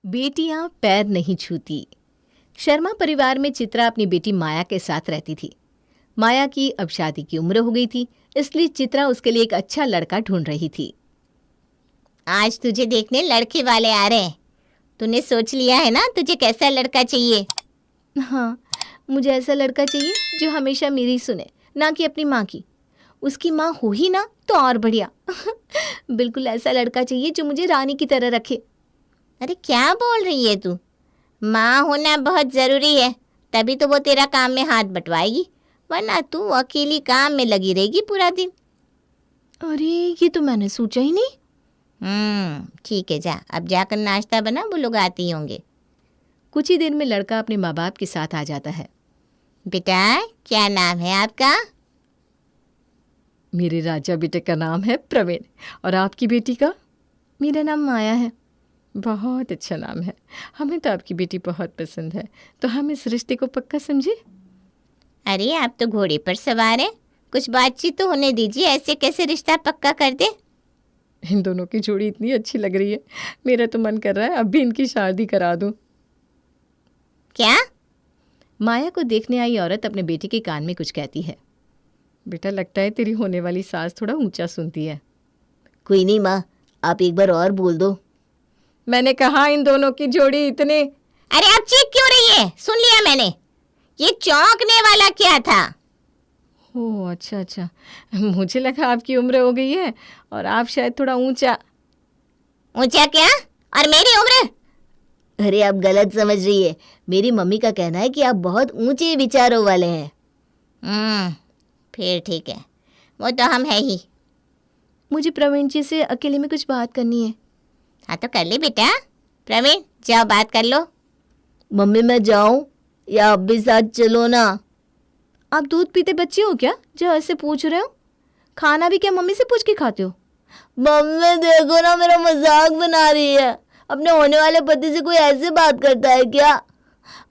बेटियां पैर नहीं छूती। शर्मा परिवार में चित्रा अपनी बेटी माया के साथ रहती थी। माया की अब शादी की उम्र हो गई थी, इसलिए चित्रा उसके लिए एक अच्छा लड़का ढूंढ रही थी। आज तुझे देखने लड़के वाले आ रहे हैं। तूने सोच लिया है ना तुझे कैसा लड़का चाहिए? हाँ, मुझे ऐसा लड़का चाहिए जो हमेशा मेरी सुने, ना कि अपनी माँ की। उसकी माँ हो ही ना तो और बढ़िया। बिल्कुल ऐसा लड़का चाहिए जो मुझे रानी की तरह रखे। अरे क्या बोल रही है तू? माँ होना बहुत ज़रूरी है, तभी तो वो तेरा काम में हाथ बंटवाएगी, वरना तू अकेली काम में लगी रहेगी पूरा दिन। अरे ये तो मैंने सोचा ही नहीं। ठीक है, जा अब जाकर नाश्ता बना, वो लोग आते ही होंगे। कुछ ही देर में लड़का अपने माँ बाप के साथ आ जाता है। बेटा क्या नाम है आपका? मेरे राजा बेटे का नाम है प्रवीण, और आपकी बेटी का? मेरा नाम माया है। बहुत अच्छा नाम है। हमें तो आपकी बेटी बहुत पसंद है, तो हम इस रिश्ते को पक्का समझे। अरे आप तो घोड़े पर सवार हैं, कुछ बातचीत तो होने दीजिए, ऐसे कैसे रिश्ता पक्का कर दे? इन दोनों की जोड़ी इतनी अच्छी लग रही है, मेरा तो मन कर रहा है अब भी इनकी शादी करा दूं। क्या? माया को देखने आई औरत अपने बेटे के कान में कुछ कहती है। बेटा, लगता है तेरी होने वाली सास थोड़ा ऊंचा सुनती है। कोई नहीं माँ, आप एक बार और बोल दो। मैंने कहा इन दोनों की जोड़ी इतने। अरे आप चीख क्यों रही है? सुन लिया मैंने। ये चौंकने वाला क्या था? ओह अच्छा, मुझे लगा आपकी उम्र हो गई है और आप शायद थोड़ा ऊंचा। ऊंचा क्या? और मेरी उम्र? अरे आप गलत समझ रही है। मेरी मम्मी का कहना है कि आप बहुत ऊंचे विचारों वाले हैं। फिर ठीक है, वो तो हम है ही। मुझे प्रवीण जी से अकेले में कुछ बात करनी है। हाँ तो कर ले बेटा। प्रवीण जाओ बात कर लो। मम्मी मैं जाऊं या आप भी साथ चलो ना? आप दूध पीते बच्चे हो क्या जो ऐसे पूछ रहे हो? खाना भी क्या मम्मी से पूछ के खाते हो? मम्मी देखो ना, मेरा मजाक बना रही है। अपने होने वाले पति से कोई ऐसे बात करता है क्या?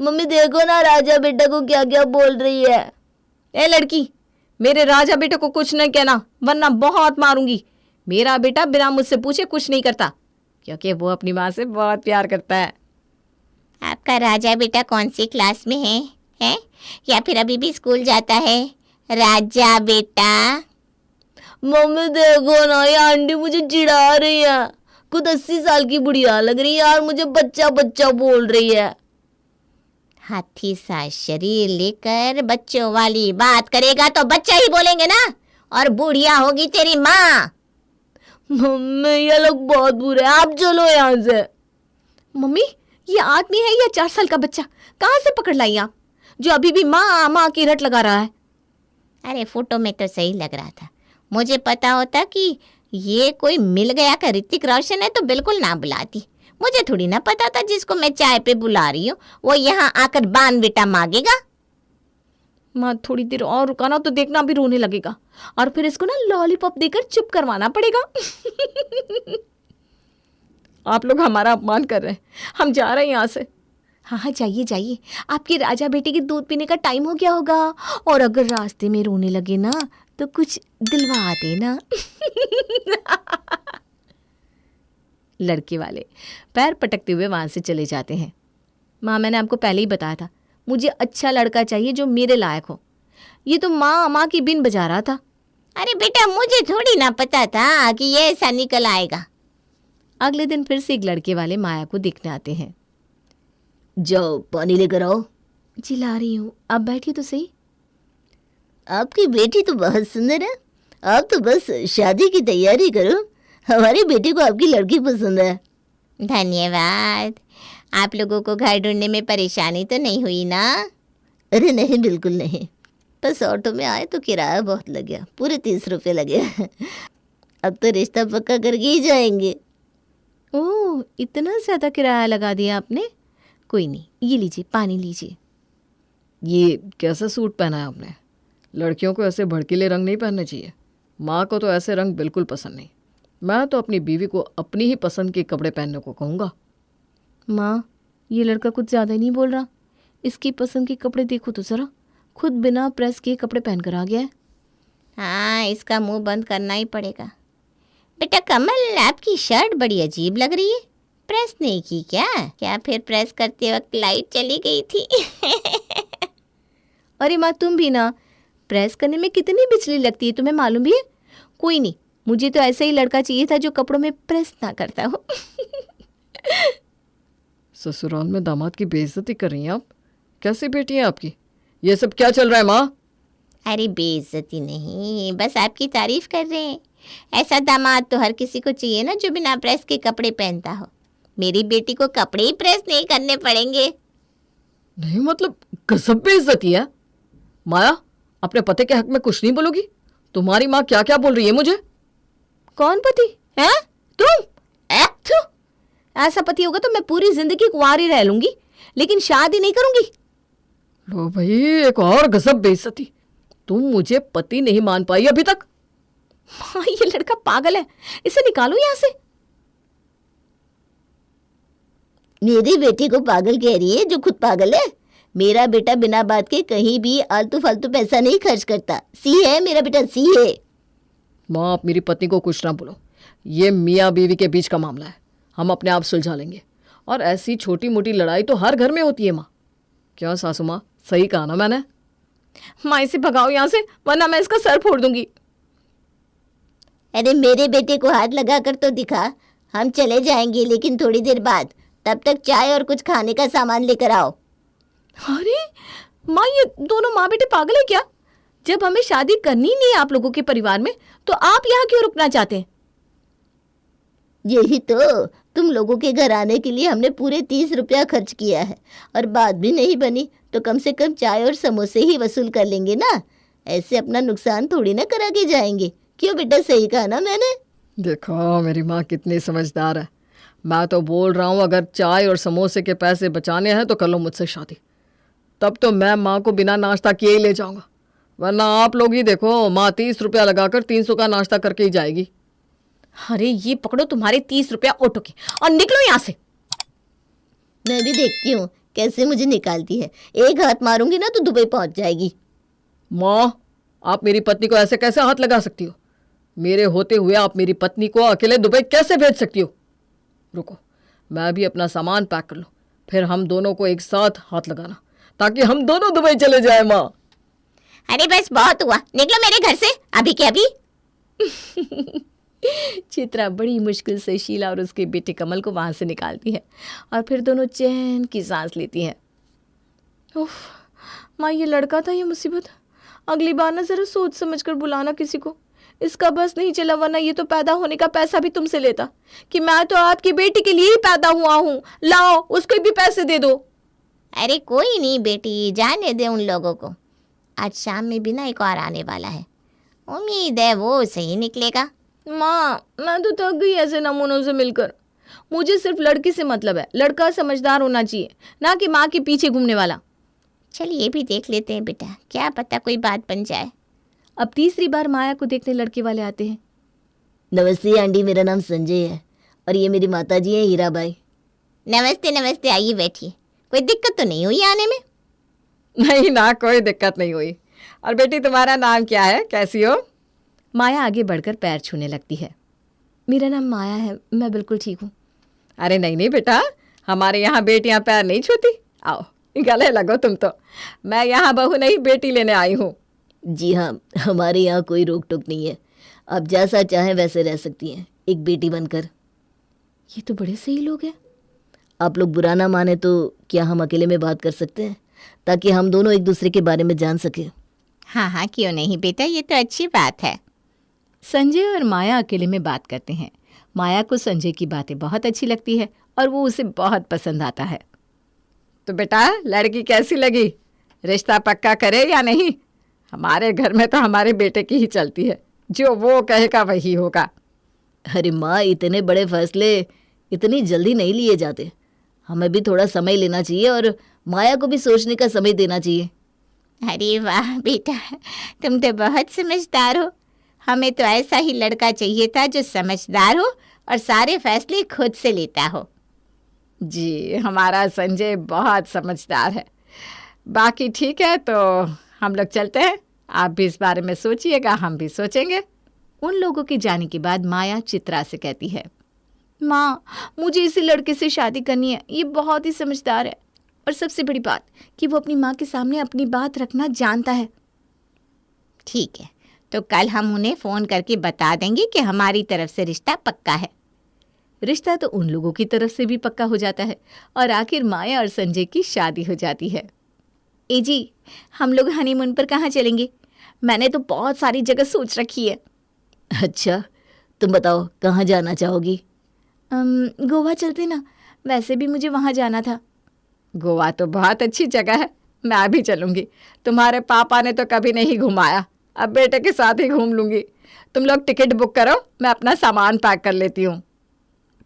मम्मी देखो ना, राजा बेटा को क्या क्या बोल रही है। ए लड़की, मेरे राजा बेटे को कुछ नहीं कहना, वरना बहुत मारूंगी। मेरा बेटा बिना मुझसे पूछे कुछ नहीं करता, क्योंकि वो अपनी माँ से बहुत प्यार करता है। आपका राजा बेटा कौन सी क्लास में है? या फिर अभी भी स्कूल जाता है? राजा बेटा। मम्मी देखो ना, ये आंटी मुझे चिढ़ा रही है। खुद 80 साल की बुढ़िया लग रही है और मुझे बच्चा बच्चा बोल रही है। हाथी सा शरीर लेकर बच्चों वाली बात करेगा तो बच्चा ही बोलेंगे ना, और बुढ़िया होगी तेरी माँ। मम्मी ये लोग बहुत बुरे हैं, आप चलो यहाँ से। मम्मी, ये आदमी है या 4 साल का बच्चा? कहाँ से पकड़ लाई आप, जो अभी भी माँ माँ की रट लगा रहा है? अरे फोटो में तो सही लग रहा था। मुझे पता होता कि ये कोई मिल गया का ऋतिक रोशन है तो बिल्कुल ना बुलाती। मुझे थोड़ी ना पता था जिसको मैं चाय पे बुला रही हूँ वो यहाँ आकर बानविटा मांगेगा। माँ थोड़ी देर और रुकाना तो देखना भी रोने लगेगा, और फिर इसको ना लॉलीपॉप देकर चुप करवाना पड़ेगा। आप लोग हमारा अपमान कर रहे हैं, हम जा रहे हैं यहाँ से। हाँ जाइए जाइए, आपके राजा बेटे के दूध पीने का टाइम हो गया होगा, और अगर रास्ते में रोने लगे ना तो कुछ दिलवा देना। लड़के वाले पैर पटकते हुए वहां से चले जाते हैं। माँ, मैंने आपको पहले ही बताया था, मुझे अच्छा लड़का चाहिए जो मेरे लायक हो। ये तो माँ की बिन बजा रहा था। अरे बेटा, मुझे थोड़ी ना पता था कि ये ऐसा निकल आएगा। अगले दिन फिर से एक लड़के वाले माया को देखने आते हैं। जाओ पानी लेकर आओ। चिल्ला रही हूँ, आप बैठिए तो सही। आपकी बेटी तो बहुत सुंदर है, आप तो बस शादी की तैयारी करो। हमारी बेटी को आपकी लड़की पसंद है। धन्यवाद। आप लोगों को घर ढूंढने में परेशानी तो नहीं हुई ना? अरे नहीं, बिल्कुल नहीं। बस ऑटो में आए तो किराया बहुत लग गया, पूरे 30 रुपये लगे। अब तो रिश्ता पक्का करके ही जाएंगे। ओह, इतना ज़्यादा किराया लगा दिया आपने? कोई नहीं, ये लीजिए, पानी लीजिए। ये कैसा सूट पहना है आपने? लड़कियों को ऐसे भड़कीले रंग नहीं पहनने चाहिए। माँ को तो ऐसे रंग बिल्कुल पसंद नहीं। मैं तो अपनी बीवी को अपनी ही पसंद के कपड़े पहनने को कहूँगा। माँ, ये लड़का कुछ ज़्यादा ही नहीं बोल रहा? इसकी पसंद के कपड़े देखो तो ज़रा, खुद बिना प्रेस के कपड़े पहन कर आ गया है। हाँ, इसका मुंह बंद करना ही पड़ेगा। बेटा कमल, आपकी शर्ट बड़ी अजीब लग रही है, प्रेस नहीं की क्या? क्या फिर प्रेस करते वक्त लाइट चली गई थी? अरे माँ तुम भी ना, प्रेस करने में कितनी बिजली लगती है तुम्हें मालूम भी है? कोई नहीं, मुझे तो ऐसा ही लड़का चाहिए था जो कपड़ों में प्रेस ना करता हो। ससुराल में दामाद की बेइज्जती कर रही हैं आप? कैसी बेटी है आपकी? ये सब क्या चल रहा है माँ? अरे बेइज्जती नहीं, बस आपकी तारीफ कर रहे हैं। ऐसा दामाद तो हर किसी को चाहिए ना जो बिना प्रेस के कपड़े पहनता हो। मेरी बेटी को कपड़े ही प्रेस नहीं करने पड़ेंगे। नहीं मतलब गजब बेइज्जती है। माया, अपने पति के हक में कुछ नहीं बोलोगी? तुम्हारी माँ क्या क्या बोल रही है मुझे? कौन पति है? तुम? थू! ऐसा पति होगा तो मैं पूरी जिंदगी कुंवारी रह लूंगी, लेकिन शादी नहीं करूंगी। लो भाई, एक और गजब बेइज्जती। तुम मुझे पति नहीं मान पाई अभी तक। हाँ, ये लड़का पागल है, इसे निकालो यहाँ से। मेरी बेटी को पागल कह रही है जो खुद पागल है? मेरा बेटा बिना बात के कहीं भी आलतू फालतू पैसा नहीं खर्च करता। सी है मेरा बेटा, सी है। माँ, आप मेरी पत्नी को कुछ ना बोलो। ये मियाँ बीवी के बीच का मामला है, हम अपने आप सुलझा लेंगे। और ऐसी छोटी मोटी लड़ाई तो हर घर में होती है माँ। क्या सासू माँ, सही कहा ना मैंने? माँ इसे भगाओ यहाँ से, वरना मैं इसका सर फोड़ दूंगी। अरे मेरे बेटे को हाथ लगा कर तो दिखा। हम चले जाएंगे लेकिन थोड़ी देर बाद। तब तक चाय और कुछ खाने का सामान लेकर आओ। अरे माँ, ये दोनों माँ बेटे पागल है क्या? जब हमें शादी करनी ही नहीं है आप लोगों के परिवार में, तो आप यहाँ क्यों रुकना चाहते हैं? यही तो, तुम लोगों के घर आने के लिए हमने पूरे 30 रुपया खर्च किया है और बात भी नहीं बनी तो कम से कम चाय और समोसे ही वसूल कर लेंगे ना। ऐसे अपना नुकसान थोड़ी ना करा के जाएंगे। क्यों बेटा, सही कहा ना मैंने? देखो मेरी माँ कितनी समझदार है। मैं तो बोल रहा हूँ अगर चाय और समोसे के पैसे बचाने हैं तो कर लो मुझसे शादी। तब तो मैं माँ को बिना नाश्ता किए ही ले जाऊँगा, वरना आप लोग ही देखो, माँ 30 रुपया लगाकर 300 का नाश्ता करके ही जाएगी। अरे ये पकड़ो तुम्हारे 30 रुपया ऑटो के और निकलो यहाँ से। मैं भी देखती हूँ कैसे मुझे निकालती है। एक हाथ मारूंगी ना तो दुबई पहुंच जाएगी। माँ, आप मेरी पत्नी को ऐसे कैसे हाथ लगा सकती हो? मेरे होते हुए आप मेरी पत्नी को अकेले दुबई कैसे भेज सकती हो? रुको, मैं भी अपना सामान पैक कर लूँ, फिर हम दोनों को एक साथ हाथ लगाना, ताकि हम दोनों दुबई चले जाए। माँ, अरे बस बहुत हुआ, निकलो मेरे घर से अभी के अभी। चित्रा बड़ी मुश्किल से शीला और उसके बेटे कमल को वहां से निकालती है और फिर दोनों चैन की सांस लेती हैं। उफ, माँ ये लड़का था ये मुसीबत। अगली बार ना जरा सोच समझ कर बुलाना किसी को। इसका बस नहीं चला, वरना ये तो पैदा होने का पैसा भी तुमसे लेता कि मैं तो आपकी बेटी के लिए ही पैदा हुआ हूँ, लाओ उसको भी पैसे दे दो। अरे कोई नहीं बेटी, जाने दे उन लोगों को। आज शाम में भी ना एक और आने वाला है, उम्मीद है वो सही निकलेगा। माँ मैं तो थक गई ऐसे नमूनों से मिलकर। मुझे सिर्फ लड़की से मतलब है, लड़का समझदार होना चाहिए, ना कि माँ के पीछे घूमने वाला। चलिए ये भी देख लेते हैं बेटा, क्या पता कोई बात बन जाए। अब तीसरी बार माया को देखने लड़के वाले आते हैं। नमस्ते आंटी, मेरा नाम संजय है और ये मेरी माता जी हैं हीराबाई। नमस्ते नमस्ते, आइए बैठिए। कोई दिक्कत तो नहीं हुई आने में? नहीं ना, कोई दिक्कत नहीं हुई। और बेटी तुम्हारा नाम क्या है, कैसी हो? माया आगे बढ़कर पैर छूने लगती है। मेरा नाम माया है, मैं बिल्कुल ठीक हूँ। अरे नहीं नहीं बेटा, हमारे यहाँ बेटियाँ पैर नहीं छूती। आओ गले लगो तुम तो। मैं यहाँ बहू नहीं बेटी लेने आई हूँ। जी हाँ, हमारे यहाँ कोई रोक टोक नहीं है। आप जैसा चाहें वैसे रह सकती हैं, एक बेटी बनकर। ये तो बड़े सही लोग हैं। आप लोग बुरा ना माने तो क्या हम अकेले में बात कर सकते हैं, ताकि हम दोनों एक दूसरे के बारे में जान सकें? हाँ हाँ क्यों नहीं बेटा, ये तो अच्छी बात है। संजय और माया अकेले में बात करते हैं। माया को संजय की बातें बहुत अच्छी लगती है और वो उसे बहुत पसंद आता है। तो बेटा लड़की कैसी लगी, रिश्ता पक्का करे या नहीं? हमारे घर में तो हमारे बेटे की ही चलती है, जो वो कहेगा वही होगा। अरे माँ, इतने बड़े फैसले इतनी जल्दी नहीं लिए जाते। हमें भी थोड़ा समय लेना चाहिए और माया को भी सोचने का समय देना चाहिए। अरे वाह बेटा, तुम तो बहुत समझदार हो। हमें तो ऐसा ही लड़का चाहिए था जो समझदार हो और सारे फैसले खुद से लेता हो। जी, हमारा संजय बहुत समझदार है। बाकी ठीक है, तो हम लोग चलते हैं। आप भी इस बारे में सोचिएगा, हम भी सोचेंगे। उन लोगों के जाने के बाद माया चित्रा से कहती है, माँ, मुझे इसी लड़के से शादी करनी है। ये बहुत ही समझदार है और सबसे बड़ी बात कि वो अपनी माँ के सामने अपनी बात रखना जानता है। ठीक है, तो कल हम उन्हें फ़ोन करके बता देंगे कि हमारी तरफ से रिश्ता पक्का है। रिश्ता तो उन लोगों की तरफ से भी पक्का हो जाता है और आखिर माया और संजय की शादी हो जाती है। ए जी, हम लोग हनीमून पर कहाँ चलेंगे? मैंने तो बहुत सारी जगह सोच रखी है। अच्छा, तुम बताओ कहाँ जाना चाहोगी? गोवा चलते ना, वैसे भी मुझे वहाँ जाना था। गोवा तो बहुत अच्छी जगह है, मैं भी चलूँगी। तुम्हारे पापा ने तो कभी नहीं घुमाया, अब बेटे के साथ ही घूम लूँगी। तुम लोग टिकट बुक करो, मैं अपना सामान पैक कर लेती हूँ।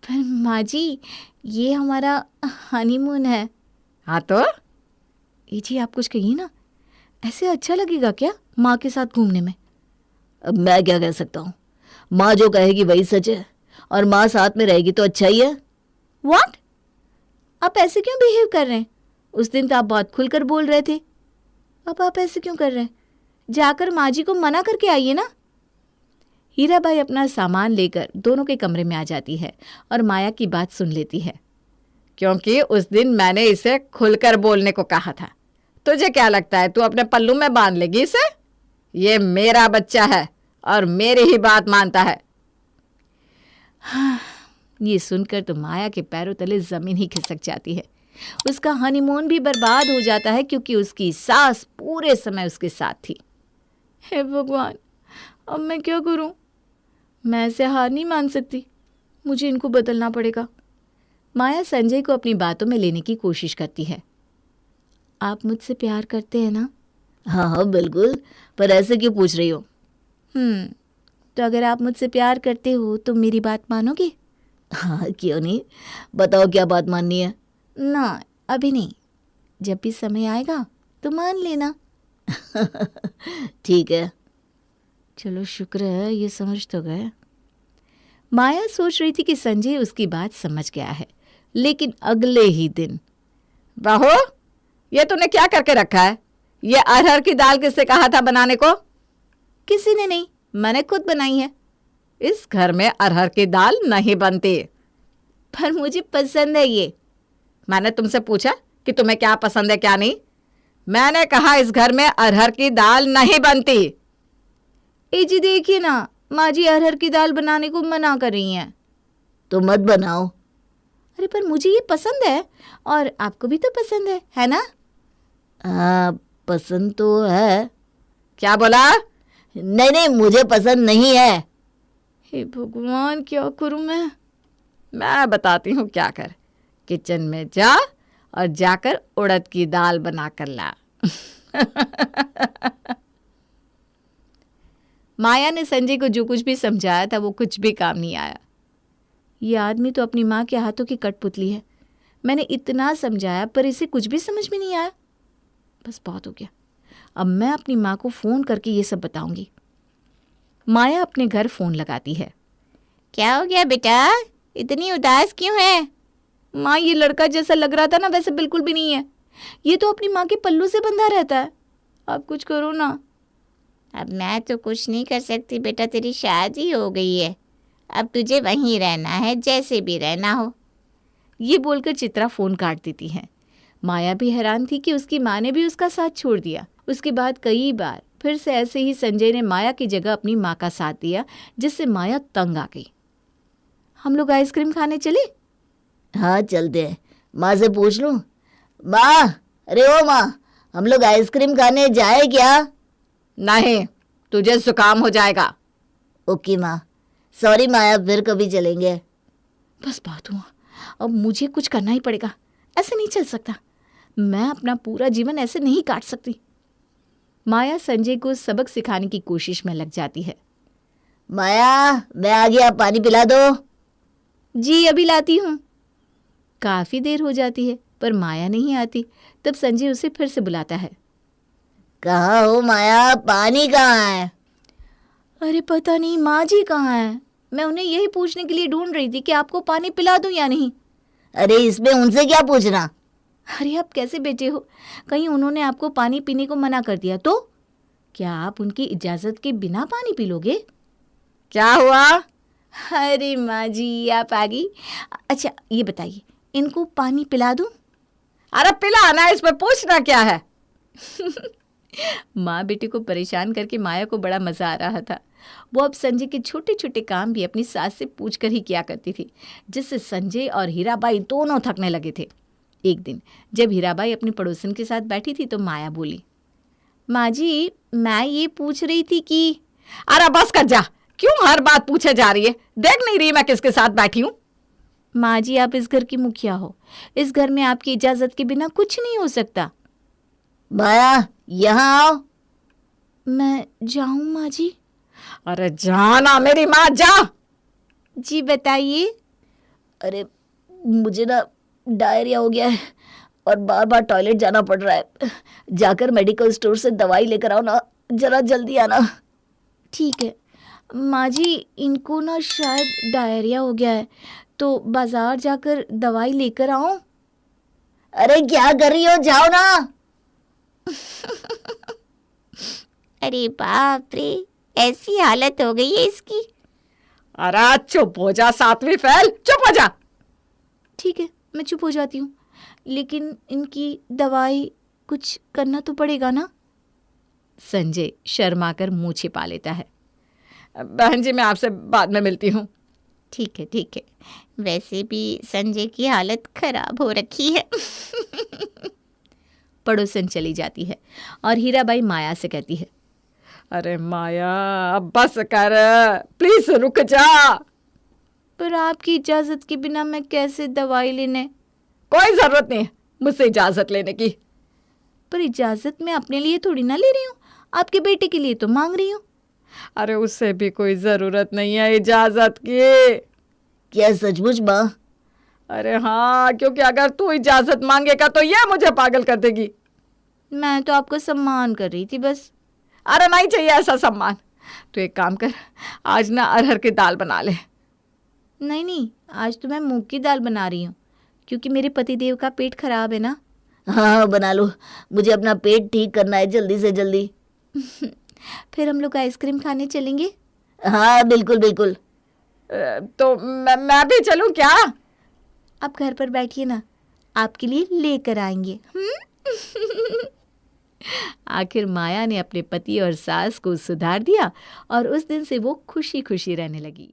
पर माँ जी, ये हमारा हनीमून है। हाँ तो ए जी, आप कुछ कहिए ना, ऐसे अच्छा लगेगा क्या माँ के साथ घूमने में? अब मैं क्या कह सकता हूँ, माँ जो कहेगी वही सच है, और माँ साथ में रहेगी तो अच्छा ही है। व्हाट? आप ऐसे क्यों बिहेव कर रहे हैं? उस दिन तो आप बहुत खुलकर बोल रहे थे, अब आप ऐसे क्यों कर रहे हैं? जाकर माँ जी को मना करके आइए ना। हीराबाई अपना सामान लेकर दोनों के कमरे में आ जाती है और माया की बात सुन लेती है। क्योंकि उस दिन मैंने इसे खुलकर बोलने को कहा था। तुझे क्या लगता है तू अपने पल्लू में बांध लेगी इसे? ये मेरा बच्चा है और मेरी ही बात मानता है। ये सुनकर तो माया के पैरों तले जमीन ही खिसक जाती है। उसका हनीमून भी बर्बाद हो जाता है क्योंकि उसकी सास पूरे समय उसके साथ थी। हे भगवान, अब मैं क्या करूं? मैं ऐसे हार नहीं मान सकती, मुझे इनको बदलना पड़ेगा। माया संजय को अपनी बातों में लेने की कोशिश करती है। आप मुझसे प्यार करते हैं ना? हाँ हाँ बिल्कुल, पर ऐसे क्यों पूछ रही हो? तो अगर आप मुझसे प्यार करते हो तो मेरी बात मानोगे? हाँ क्यों नहीं, बताओ क्या बात माननी है? ना, अभी नहीं, जब भी समय आएगा तो मान लेना। ठीक है। चलो शुक्र है ये समझ तो गए। माया सोच रही थी कि संजय उसकी बात समझ गया है, लेकिन अगले ही दिन, बहू, ये तूने क्या करके रखा है? ये अरहर की दाल किससे कहा था बनाने को? किसी ने नहीं, मैंने खुद बनाई है। इस घर में अरहर की दाल नहीं बनती। पर मुझे पसंद है ये। मैंने तुमसे पूछा कि तुम्हें क्या पसंद है क्या नहीं? मैंने कहा इस घर में अरहर की दाल नहीं बनती। ए जी देखिए ना, माँ जी अरहर की दाल बनाने को मना कर रही हैं। तो मत बनाओ। अरे पर मुझे ये पसंद है और आपको भी तो पसंद है ना? हाँ पसंद तो है। क्या बोला? नहीं नहीं, मुझे पसंद नहीं है। हे भगवान, क्या करूं मैं बताती हूँ क्या कर। किचन में जा और जाकर उड़द की दाल बना कर ला। माया ने संजय को जो कुछ भी समझाया था वो कुछ भी काम नहीं आया। ये आदमी तो अपनी माँ के हाथों की कठपुतली है। मैंने इतना समझाया पर इसे कुछ भी समझ में नहीं आया। बस बहुत हो गया, अब मैं अपनी माँ को फ़ोन करके ये सब बताऊंगी। माया अपने घर फ़ोन लगाती है। क्या हो गया बेटा, इतनी उदास क्यों है? माँ, ये लड़का जैसा लग रहा था ना वैसे बिल्कुल भी नहीं है। ये तो अपनी माँ के पल्लू से बंधा रहता है। आप कुछ करो ना। अब मैं तो कुछ नहीं कर सकती बेटा, तेरी शादी हो गई है, अब तुझे वहीं रहना है, जैसे भी रहना हो। ये बोलकर चित्रा फ़ोन काट देती है। माया भी हैरान थी कि उसकी माँ ने भी उसका साथ छोड़ दिया। उसके बाद कई बार फिर से ऐसे ही संजय ने माया की जगह अपनी माँ का साथ दिया, जिससे माया तंग आ गई। हम लोग आइसक्रीम खाने चले? हाँ चलते हैं, माँ से पूछ लूँ। माँ, अरे ओ माँ, हम लोग आइसक्रीम खाने जाए क्या? नहीं, तुझे जुकाम हो जाएगा। ओके माँ, सॉरी माया, फिर कभी चलेंगे। बस बात हुआ, अब मुझे कुछ करना ही पड़ेगा। ऐसे नहीं चल सकता, मैं अपना पूरा जीवन ऐसे नहीं काट सकती। माया संजय को सबक सिखाने की कोशिश में लग जाती है। माया, मैं आ गया, पानी पिला दो। जी अभी लाती हूँ। काफ़ी देर हो जाती है पर माया नहीं आती। तब संजय उसे फिर से बुलाता है। कहाँ हो माया, पानी कहाँ है? अरे पता नहीं माँ जी कहाँ हैं। मैं उन्हें यही पूछने के लिए ढूंढ रही थी कि आपको पानी पिला दूं या नहीं। अरे इसमें उनसे क्या पूछना? अरे आप कैसे बेटे हो, कहीं उन्होंने आपको पानी पीने को मना कर दिया तो? क्या आप उनकी इजाज़त के बिना पानी पी लोगे? क्या हुआ? अरे माँ जी आप आ गई। अच्छा ये बताइए इनको पानी पिला दूं? अरे पिलाना, इसमें पूछना क्या है? माँ बेटे को परेशान करके माया को बड़ा मज़ा आ रहा था। वो अब संजय के छोटे छोटे काम भी अपनी सास से पूछकर ही किया करती थी, जिससे संजय और हीराबाई दोनों थकने लगे थे। एक दिन जब हीराबाई अपनी पड़ोसन के साथ बैठी थी तो माया बोली, माँ जी मैं ये पूछ रही थी कि अरे बस कर जा, क्यों हर बात पूछे जा रही है? देख नहीं रही मैं किसके साथ बैठी हूँ? माँ जी आप इस घर की मुखिया हो, इस घर में आपकी इजाज़त के बिना कुछ नहीं हो सकता। माया यहाँ आओ। मैं जाऊँ माँ जी? अरे जाना मेरी माँ, जा। जी बताइए। अरे मुझे ना डायरिया हो गया है और बार बार टॉयलेट जाना पड़ रहा है। जाकर मेडिकल स्टोर से दवाई लेकर आओ ना, जरा जल्दी आना। ठीक है माँ जी, इनको ना शायद डायरिया हो गया है, तो बाजार जाकर दवाई लेकर आऊं? अरे क्या कर रही हो, जाओ ना। अरे बाप रे, ऐसी हालत हो गई है इसकी। अरे चुप हो जा सातवीं फेल, चुप हो जा। ठीक है मैं चुप हो जाती हूँ, लेकिन इनकी दवाई कुछ करना तो पड़ेगा ना? संजय शर्माकर मुंह छिपा लेता है। बहन जी मैं आपसे बाद में मिलती हूँ। ठीक है, वैसे भी संजय की हालत खराब हो रखी है। पड़ोसन चली जाती है और हीराबाई माया से कहती है, अरे माया अब बस कर, प्लीज रुक जा। पर आपकी इजाज़त के बिना मैं कैसे दवाई लेने? कोई जरूरत नहीं है मुझसे इजाजत लेने की। पर इजाज़त मैं अपने लिए थोड़ी ना ले रही हूँ, आपके बेटे के लिए तो मांग रही हूँ। अरे उससे भी कोई जरूरत नहीं है इजाजत की। क्या सचमुच माँ? अरे हाँ, क्योंकि अगर तू इजाजत मांगेगा तो ये मुझे पागल कर देगी। मैं तो आपका सम्मान कर रही थी बस। अरे नहीं चाहिए ऐसा सम्मान। तो एक काम कर, आज ना अरहर की दाल बना ले। नहीं, आज तो मैं मूंग की दाल बना रही हूँ, क्योंकि मेरे पतिदेव का पेट खराब है ना। हाँ बना लो, मुझे अपना पेट ठीक करना है जल्दी से जल्दी। फिर हम लोग आइसक्रीम खाने चलेंगे। हाँ बिल्कुल बिल्कुल। तो मैं भी चलूं क्या? आप घर पर बैठिए ना, आपके लिए लेकर आएंगे। आखिर माया ने अपने पति और सास को सुधार दिया और उस दिन से वो खुशी खुशी रहने लगी।